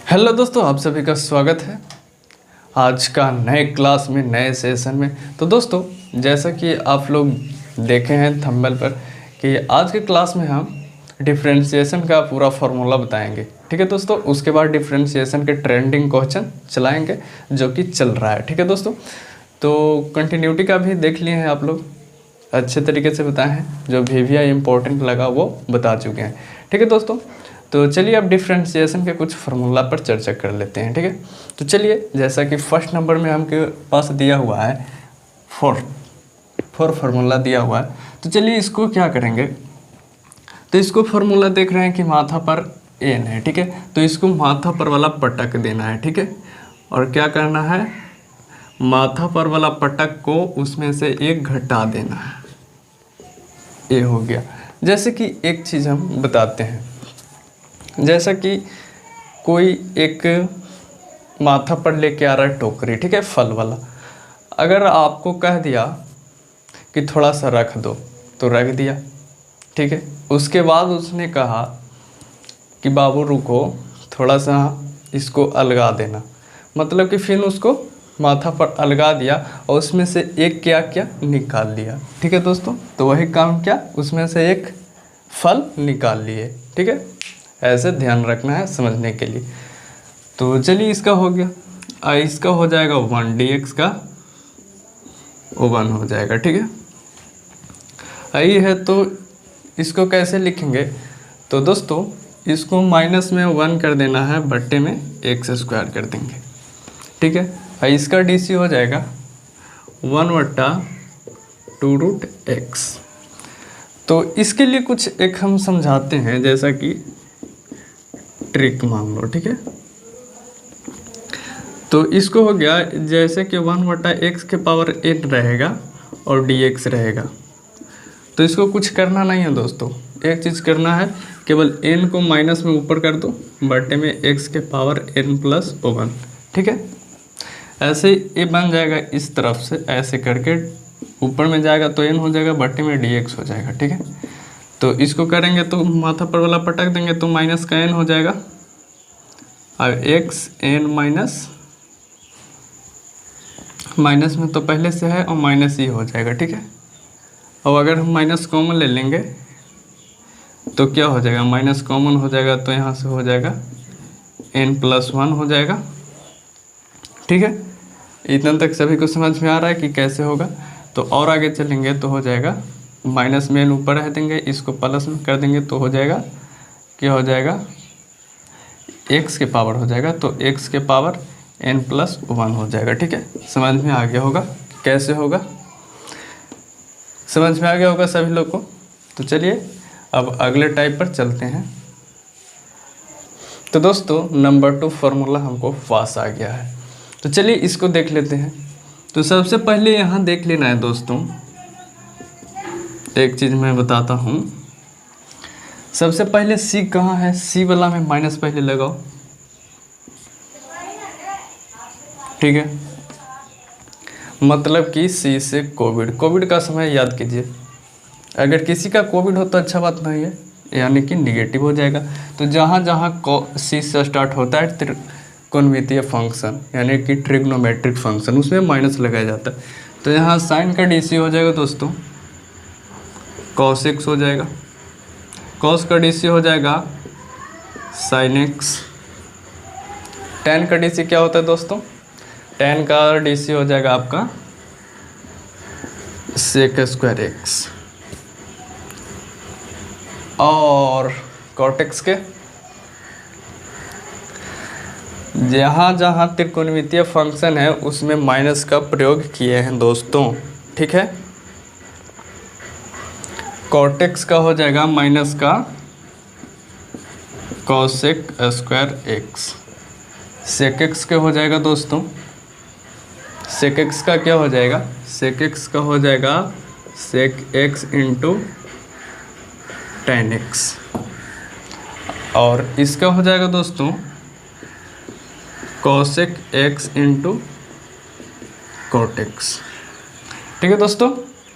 Hello दोस्तों, आप सभी का स्वागत है आज का नए क्लास में, नए सेशन में। तो दोस्तों, जैसा कि आप लोग देखे हैं थंबनेल पर कि आज के क्लास में हम डिफरेंशिएशन का पूरा फार्मूला बताएंगे। ठीक है दोस्तों, उसके बाद डिफरेंशिएशन के ट्रेंडिंग क्वेश्चन चलाएंगे जो कि चल रहा है। ठीक है दोस्तों, तो कंटिन्यूटी का भी देख लिए हैं आप लोग, अच्छे तरीके से बताए हैं, जो भी इम्पोर्टेंट लगा वो बता चुके हैं। ठीक है दोस्तों, तो चलिए अब डिफरेंशिएशन के कुछ फार्मूला पर चर्चा कर लेते हैं। ठीक है, तो चलिए, जैसा कि फर्स्ट नंबर में हमके पास दिया हुआ है फोर फार्मूला दिया हुआ है। तो चलिए इसको क्या करेंगे, तो इसको फार्मूला देख रहे हैं कि माथा पर एन है। ठीक है, तो इसको माथा पर वाला पटक देना है। ठीक है, और क्या करना है, माथा पर वाला पटक को उसमें से एक घटा देना है। ये हो गया। जैसे कि एक चीज़ हम बताते हैं, जैसा कि कोई एक माथा पर लेके आ रहा है टोकरी, ठीक है, फल वाला। अगर आपको कह दिया कि थोड़ा सा रख दो, तो रख दिया। ठीक है, उसके बाद उसने कहा कि बाबू रुको, थोड़ा सा इसको अलगा देना, मतलब कि फिर उसको माथा पर अलगा दिया और उसमें से एक क्या क्या निकाल लिया। ठीक है दोस्तों, तो वही काम क्या, उसमें से एक फल निकाल लिए। ठीक है, ऐसे ध्यान रखना है समझने के लिए। तो चलिए, इसका हो गया। इसका हो जाएगा 1 dx का 1 हो जाएगा। ठीक है, आई है, तो इसको कैसे लिखेंगे, तो दोस्तों इसको माइनस में 1 कर देना है, बट्टे में x² कर देंगे। ठीक है, इसका dc हो जाएगा 1/2√x। तो इसके लिए कुछ एक हम समझाते हैं, जैसा कि ट्रिक मान लो। ठीक है, तो इसको हो गया, जैसे कि 1/x के पावर n रहेगा और dx रहेगा। तो इसको कुछ करना नहीं है दोस्तों, एक चीज़ करना है, केवल n को माइनस में ऊपर कर दो, बटे में x के पावर n+1। ठीक है, ऐसे ये बन जाएगा, इस तरफ से ऐसे करके ऊपर में जाएगा तो n हो जाएगा, बटे में dx हो जाएगा। ठीक है, तो इसको करेंगे तो माथा पर वाला पटक देंगे तो माइनस का n हो जाएगा, और x n माइनस में तो पहले से है और माइनस ही हो जाएगा। ठीक है, और अगर हम माइनस कॉमन ले लेंगे तो क्या हो जाएगा, माइनस कॉमन हो जाएगा तो यहाँ से हो जाएगा n+1 हो जाएगा। ठीक है, इतना तक सभी को समझ में आ रहा है कि कैसे होगा। तो और आगे चलेंगे तो हो जाएगा, माइनस में n ऊपर रह देंगे, इसको प्लस में कर देंगे तो हो जाएगा, क्या हो जाएगा, x के पावर हो जाएगा, तो x के पावर n+1 हो जाएगा। ठीक है, समझ में आ गया होगा कैसे होगा, समझ में आ गया होगा सभी लोग को। तो चलिए अब अगले टाइप पर चलते हैं। तो दोस्तों नंबर 2 फार्मूला हमको पास आ गया है, तो चलिए इसको देख लेते हैं। तो सबसे पहले यहाँ देख लेना है दोस्तों, एक चीज़ मैं बताता हूँ। सबसे पहले c कहाँ है, c वाला में माइनस पहले लगाओ। ठीक है, मतलब कि c से कोविड का समय याद कीजिए। अगर किसी का कोविड हो तो अच्छा बात नहीं है, यानी कि निगेटिव हो जाएगा। तो जहाँ जहाँ c से स्टार्ट होता है त्रिकोणमितीय फंक्शन, यानी कि ट्रिग्नोमेट्रिक फंक्शन, उसमें माइनस लगाया जाता है। तो यहाँ साइन का dc हो जाएगा दोस्तों cos x हो जाएगा, cos का dc हो जाएगा sin x। tan का dc क्या होता है दोस्तों, tan का dc हो जाएगा आपका sec²x। और cot x के जहाँ जहाँ त्रिकोणमितीय फंक्शन है उसमें माइनस का प्रयोग किए हैं दोस्तों। ठीक है, cot x का हो जाएगा माइनस का cos²x। sec x के हो जाएगा दोस्तों, sec x का क्या हो जाएगा, sec x का हो जाएगा sec x × tan x। और इसका हो जाएगा दोस्तों cosec x × cot x। ठीक है दोस्तों,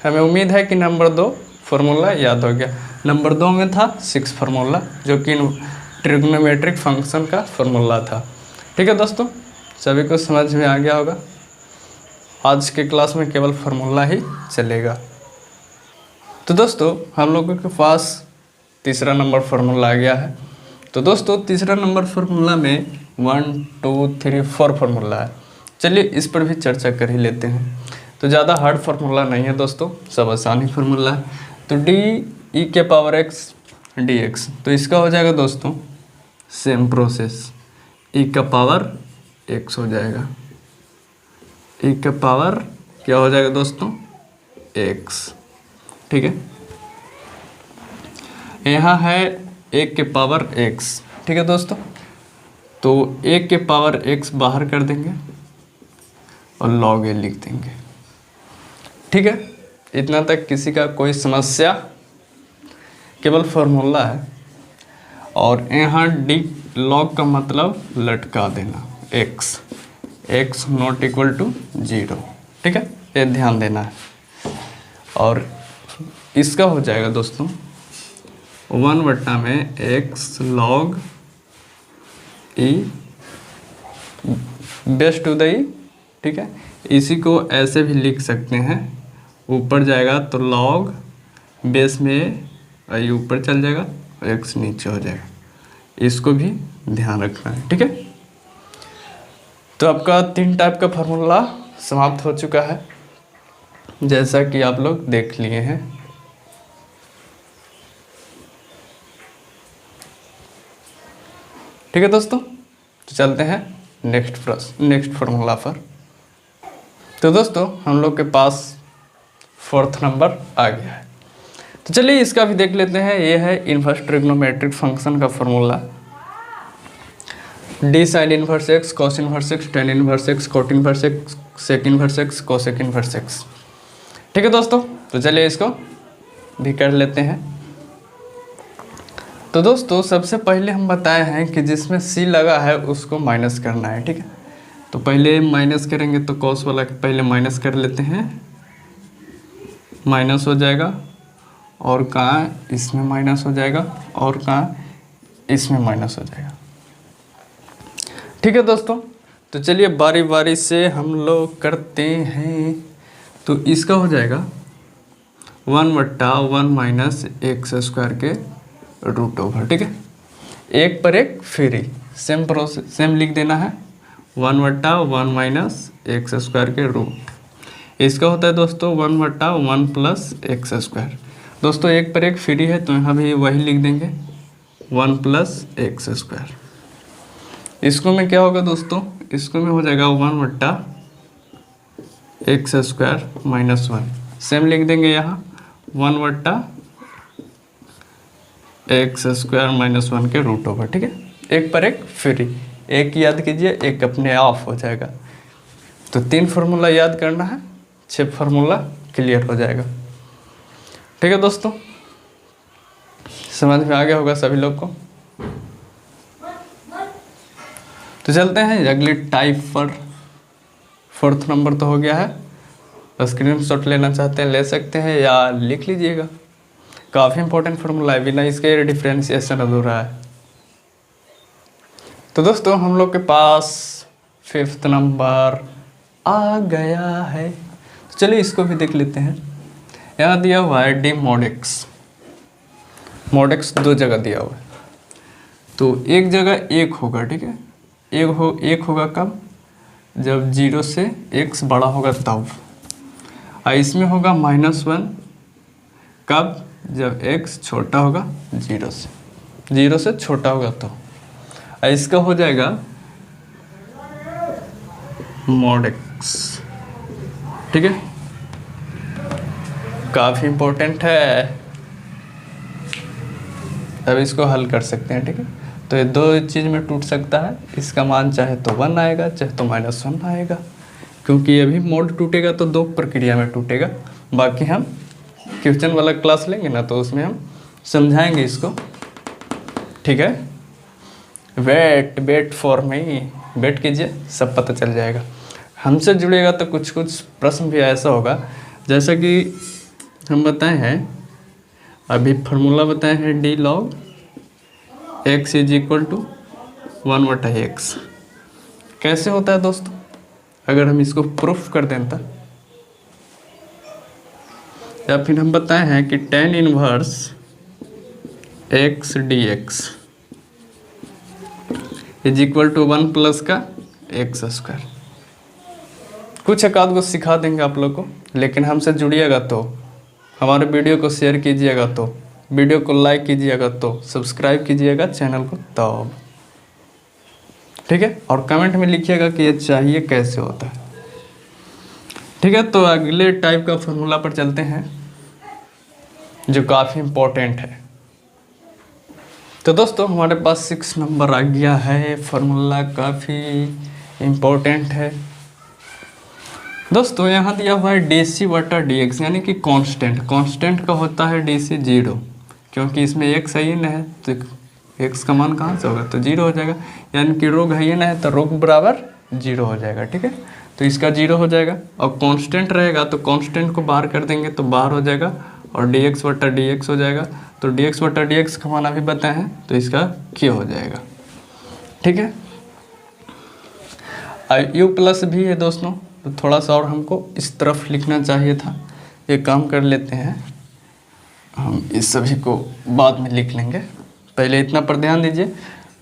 हमें उम्मीद है कि नंबर 2 फार्मूला याद हो गया। नंबर 2 में था 6 फार्मूला, जो कि ट्रिग्नोमेट्रिक फंक्शन का फार्मूला था। ठीक है दोस्तों, सभी को समझ में आ गया होगा। आज के क्लास में केवल फार्मूला ही चलेगा। तो दोस्तों हम लोगों के पास तीसरा नंबर फार्मूला आ गया है। तो दोस्तों तीसरा नंबर फार्मूला में 1 2 3 4 फार्मूला है। चलिए इस पर भी चर्चा कर ही लेते हैं। तो ज़्यादा हार्ड फार्मूला नहीं है दोस्तों, सब आसान ही फार्मूला है। तो DE⁻x dx, तो इसका हो जाएगा दोस्तों सेम प्रोसेस, e⁻x हो जाएगा, e⁻ क्या हो जाएगा दोस्तों x। ठीक है, यहाँ है 1⁻x। ठीक है दोस्तों, तो 1⁻x बाहर कर देंगे और log a लिख देंगे। ठीक है, इतना तक किसी का कोई समस्या? केवल फार्मूला है। और यहाँ डी log का मतलब लटका देना x नॉट इक्वल टू 0। ठीक है, ये ध्यान देना है। और इसका हो जाएगा दोस्तों 1/x log e base two the e. ठीक है, इसी को ऐसे भी लिख सकते हैं, ऊपर जाएगा तो log बेस में आई ऊपर चल जाएगा और x नीचे हो जाएगा। इसको भी ध्यान रखना है। ठीक है, तो आपका 3 टाइप का फार्मूला समाप्त हो चुका है, जैसा कि आप लोग देख लिए हैं। ठीक है दोस्तों, तो चलते हैं नेक्स्ट फार्मूला पर। तो दोस्तों हम लोग के पास 4th नंबर आ गया है। तो चलिए इसका भी देख लेते हैं। ये है इन्वर्स ट्रिग्नोमेट्रिक फंक्शन का formula, d sin inverse x cos inverse x tan inverse x cot inverse x sec inverse x cosec inverse x। ठीक है दोस्तों, तो चलिए इसको भी कर लेते हैं। तो दोस्तों सबसे पहले हम बताए हैं कि जिसमें c लगा है उसको माइनस करना है। ठीक है, तो पहले माइनस करेंगे तो cos वाला पहले माइनस कर लेते हैं, माइनस हो जाएगा, और कहाँ इसमें माइनस हो जाएगा, और कहाँ इसमें माइनस हो जाएगा। ठीक है दोस्तों, तो चलिए बारी बारी से हम लोग करते हैं। तो इसका हो जाएगा 1/1 - x² के √। ठीक है, एक पर एक फ्री, सेम प्रोसेस, सेम लिख देना है, 1/1 - x² के रूट। इसका होता है दोस्तों 1/1 + x²। दोस्तों एक पर एक फ्री है तो यहाँ भी वही लिख देंगे 1 + x²। इसको में क्या होगा दोस्तों, इसको में हो जाएगा 1/x² - 1। सेम लिख देंगे यहाँ 1/x² - 1 के √। ठीक है, एक पर एक फ्री, एक याद कीजिए, एक अपने ऑफ हो जाएगा। तो 3 फार्मूला याद करना है, 6 फार्मूला क्लियर हो जाएगा। ठीक है दोस्तों, समझ में आ गया होगा सभी लोग को। तो चलते हैं अगले टाइप पर। 4th नंबर तो हो गया है। स्क्रीनशॉट लेना चाहते हैं ले सकते हैं या लिख लीजिएगा, काफ़ी इंपॉर्टेंट फार्मूला है, बिना इसके डिफ्रेंशिएशन अधूरा है। तो दोस्तों हम लोग के पास 5th नंबर आ गया है। तो चलिए इसको भी देख लेते हैं। यहाँ दिया हुआ है d mod x। mod x 2 जगह दिया हुआ है, तो एक जगह 1 होगा। ठीक है, एक होगा कब, जब 0 से x बड़ा होगा तब। और इसमें होगा -1 कब, जब x छोटा होगा 0 से छोटा होगा तो। और इसका हो जाएगा mod x। ठीक है, काफ़ी इम्पोर्टेंट है। अब इसको हल कर सकते हैं। ठीक है, तो ये 2 चीज़ में टूट सकता है, इसका मान चाहे तो 1 आएगा चाहे तो -1 आएगा, क्योंकि ये भी मोड टूटेगा तो 2 प्रक्रिया में टूटेगा। बाकी हम क्वेश्चन वाला क्लास लेंगे ना, तो उसमें हम समझाएंगे इसको। ठीक है, वेट फॉर मी, वेट कीजिए, सब पता चल जाएगा। हमसे जुड़ेगा तो कुछ प्रश्न भी ऐसा होगा, जैसा कि हम बताए हैं अभी फार्मूला बताए हैं d log x = 1/x। कैसे होता है दोस्तों, अगर हम इसको प्रूफ कर दें तो, या फिर हम बताए हैं कि tan inverse x dx is equal to 1 plus का एक्स स्क्वायर। कुछ एक आध को सिखा देंगे आप लोग को, लेकिन हमसे जुड़िएगा तो, हमारे वीडियो को शेयर कीजिएगा तो, वीडियो को लाइक कीजिएगा तो, सब्सक्राइब कीजिएगा चैनल को तब, ठीक है। और कमेंट में लिखिएगा कि ये चाहिए कैसे होता है, ठीक है। तो अगले टाइप का फॉर्मूला पर चलते हैं जो काफ़ी इम्पोर्टेंट है। तो दोस्तों हमारे पास 6 नंबर आ गया है, फॉर्मूला काफ़ी इम्पोर्टेंट है दोस्तों। यहाँ दिया हुआ है DC बटा DX, यानी कि कांस्टेंट का होता है DC 0, क्योंकि इसमें x है ना है तो x का मान कहाँ से होगा, तो 0 हो जाएगा, यानी कि रोग है ना है तो रोग बराबर 0 हो जाएगा, ठीक है। तो इसका 0 हो जाएगा, और कांस्टेंट रहेगा तो कांस्टेंट को बाहर कर देंगे तो बाहर हो जाएगा, और dx बटा dx हो जाएगा। तो dx बटा dx का मान अभी बताए हैं तो इसका क्या हो जाएगा, ठीक है। u प्लस भी है दोस्तों, तो थोड़ा सा और हमको इस तरफ लिखना चाहिए था, ये काम कर लेते हैं हम, इस सभी को बाद में लिख लेंगे, पहले इतना पर ध्यान दीजिए।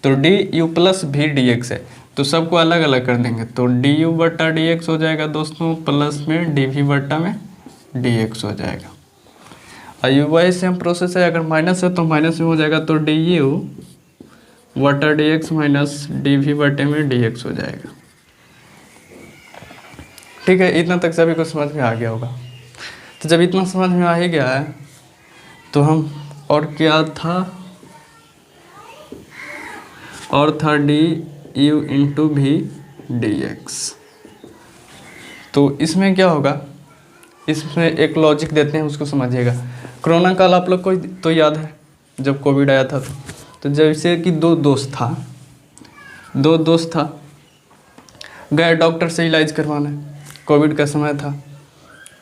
तो du प्लस भी dx है, तो सबको अलग अलग कर देंगे, तो du बटा dx हो जाएगा दोस्तों, प्लस में dv बटा में dx हो जाएगा। और वही सेम प्रोसेस है, अगर माइनस है तो माइनस में हो जाएगा, तो du बटा dx माइनस dv बटे में dx हो जाएगा, ठीक है। इतना तक सभी को समझ में आ गया होगा। तो जब इतना समझ में आ ही गया है तो हम, और क्या था, और था du इंटू भी dx। तो इसमें क्या होगा, इसमें एक लॉजिक देते हैं, उसको समझिएगा। कोरोना काल आप लोग को तो याद है, जब कोविड आया था तो जैसे कि दो दोस्त था, गए डॉक्टर से इलाज करवाने, कोविड का समय था,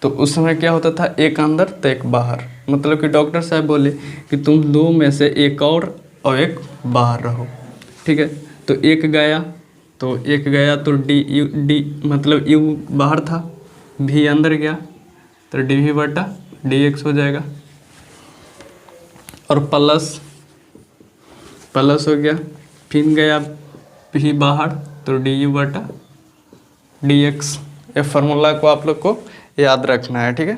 तो उस समय क्या होता था, एक अंदर तो एक बाहर, मतलब कि डॉक्टर साहब बोले कि तुम दो में से एक और एक बाहर रहो, ठीक है। तो एक गया तो डी मतलब यू बाहर था, भी अंदर गया तो dv बटा dx हो जाएगा, और प्लस हो गया, फिर गया भी बाहर तो du बटा dx। ये फार्मूला को आप लोग को याद रखना है, ठीक है।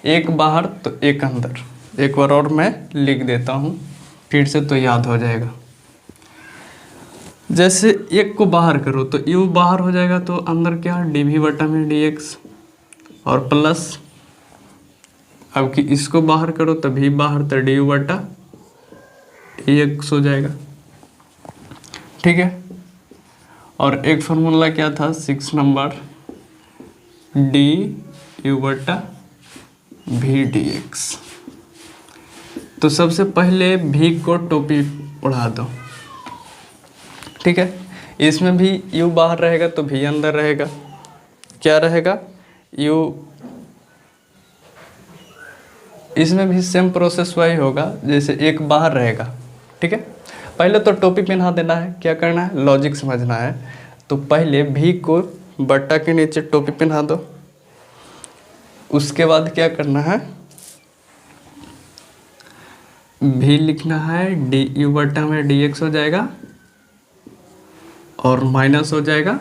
एक बाहर तो एक अंदर, एक बार और मैं लिख देता हूँ फिर से तो याद हो जाएगा। जैसे एक को बाहर करो तो u बाहर हो जाएगा, तो अंदर क्या dv बटा में dx, और प्लस अब कि इसको बाहर करो तो भी बाहर तो du बटा dx हो जाएगा, ठीक है। और एक फार्मूला क्या था 6 नंबर, du बटा भी dx। तो सबसे पहले भी को टोपी उड़ा दो, ठीक है। इसमें भी u बाहर रहेगा तो भी अंदर रहेगा, क्या रहेगा u, इसमें भी सेम प्रोसेस वही होगा, जैसे एक बाहर रहेगा, ठीक है। पहले तो टोपी पहना देना है, क्या करना है, लॉजिक समझना है। तो पहले भी को बट्टा के नीचे टोपी पहना दो, उसके बाद क्या करना है, भी लिखना है, du बट्टा में dx हो जाएगा, और माइनस हो जाएगा,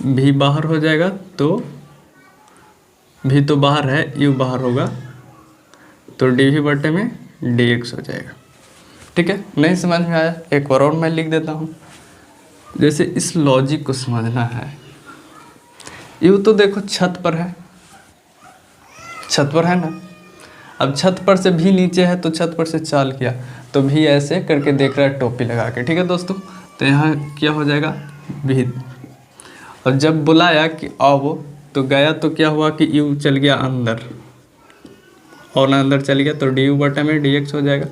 भी बाहर हो जाएगा, तो भी तो बाहर है, u बाहर होगा, तो dv बटे में dx हो जाएगा, ठीक है। नहीं समझ में आया, एक बार और मैं लिख देता हूँ। जैसे इस लॉजिक को समझना है, u तो देखो छत पर है ना, अब छत पर से भी नीचे है तो छत पर से चाल किया तो भी ऐसे करके देख रहा है टोपी लगा के, ठीक है दोस्तों। तो यहाँ क्या हो जाएगा भी, और जब बुलाया कि आओ तो गया, तो क्या हुआ कि u चल गया अंदर, और अंदर चल गया तो du बटा में dx हो जाएगा।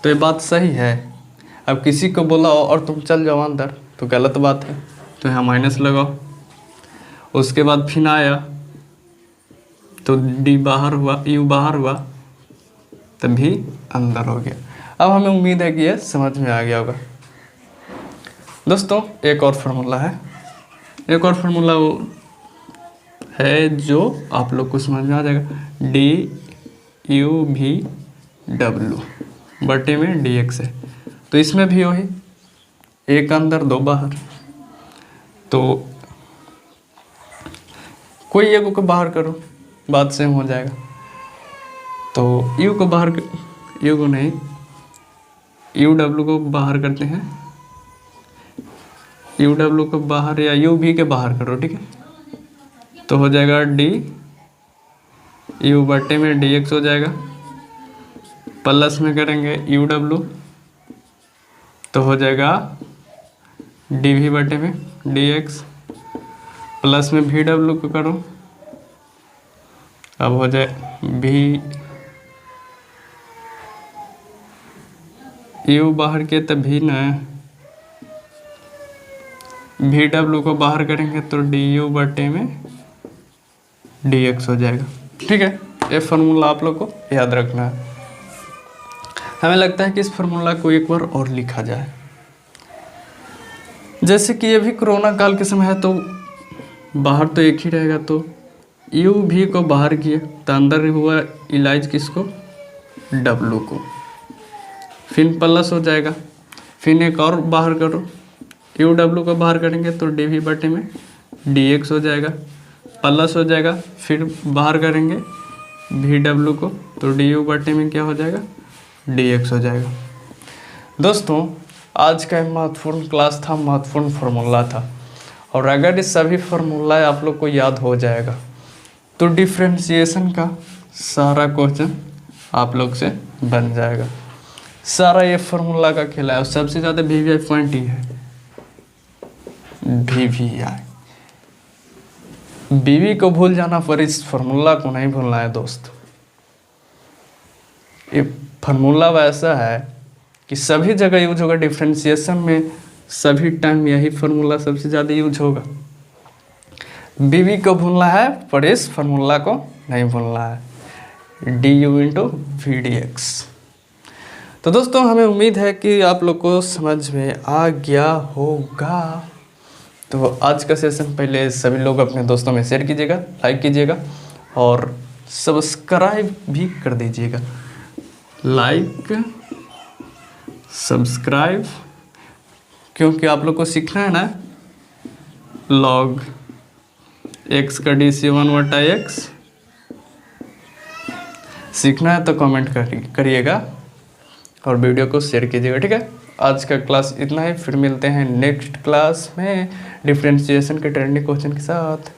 तो ये बात सही है। अब किसी को बुलाओ और तुम चल जाओ अंदर तो गलत बात है, तो यहाँ माइनस लगाओ। उसके बाद फिर आया तो d बाहर हुआ, u बाहर हुआ, तब भी अंदर हो गया। अब हमें उम्मीद है कि यह समझ में आ गया होगा। दोस्तों एक और फार्मूला है, एक और फार्मूला वो है जो आप लोग को समझ में आ जाएगा, du/v/w बटे में dx है। तो इसमें भी वही, एक अंदर दो बाहर, तो कोई एक को बाहर करो, बात सेम हो जाएगा। तो u को बाहर, u को नहीं, uw को बाहर करते हैं, uw को बाहर या uv के बाहर करो, ठीक है। तो हो जाएगा du बटे में dx हो जाएगा, प्लस में करेंगे uw तो हो जाएगा dv बटे में dx, प्लस में vw को करो, अब हो जाए u बाहर के तब भी ना, vw को बाहर करेंगे तो du बटे में dx हो जाएगा, ठीक है। ये फार्मूला आप लोग को याद रखना है। हमें लगता है कि इस फार्मूला को एक बार और लिखा जाए। जैसे कि ये भी कोरोना काल के समय है तो बाहर तो एक ही रहेगा, तो u भी को बाहर किए तो अंदर हुआ इलाज किसको, w को, फिर प्लस हो जाएगा, फिर एक और बाहर करो, uw को बाहर करेंगे तो dv बटे में dx हो जाएगा, प्लस हो जाएगा, फिर बाहर करेंगे vw को तो du बटे में क्या हो जाएगा, dx हो जाएगा। दोस्तों आज का महत्वपूर्ण क्लास था, महत्वपूर्ण फार्मूला था, और अगर ये सभी फार्मूला आप लोग को याद हो जाएगा तो डिफरेंशिएशन का सारा क्वेश्चन आप लोग से बन जाएगा। सारा ये फार्मूला का खेला है, और सबसे ज़्यादा वीवीआई पॉइंट ही है, वीवीआई। बीवी को भूल जाना पर इस फार्मूला को नहीं भूलना है दोस्त। ये फार्मूला वैसा है कि सभी जगह यूज होगा, डिफरेंशिएशन में सभी टाइम यही फार्मूला सबसे ज़्यादा यूज होगा। बीवी को भूलना है पर इस फार्मूला को नहीं भूलना है, du/v/dx। तो दोस्तों हमें उम्मीद है कि आप लोग को समझ में आ गया होगा। तो आज का सेशन पहले सभी लोग अपने दोस्तों में शेयर कीजिएगा, लाइक कीजिएगा और सब्सक्राइब भी कर दीजिएगा। लाइक सब्सक्राइब, क्योंकि आप लोग को सीखना है ना log x का DC1/x सीखना है, तो कमेंट करिएगा और वीडियो को शेयर कीजिएगा, ठीक है। आज का क्लास इतना ही, फिर मिलते हैं नेक्स्ट क्लास में डिफरेंशिएशन के ट्रेंडिंग क्वेश्चन के साथ।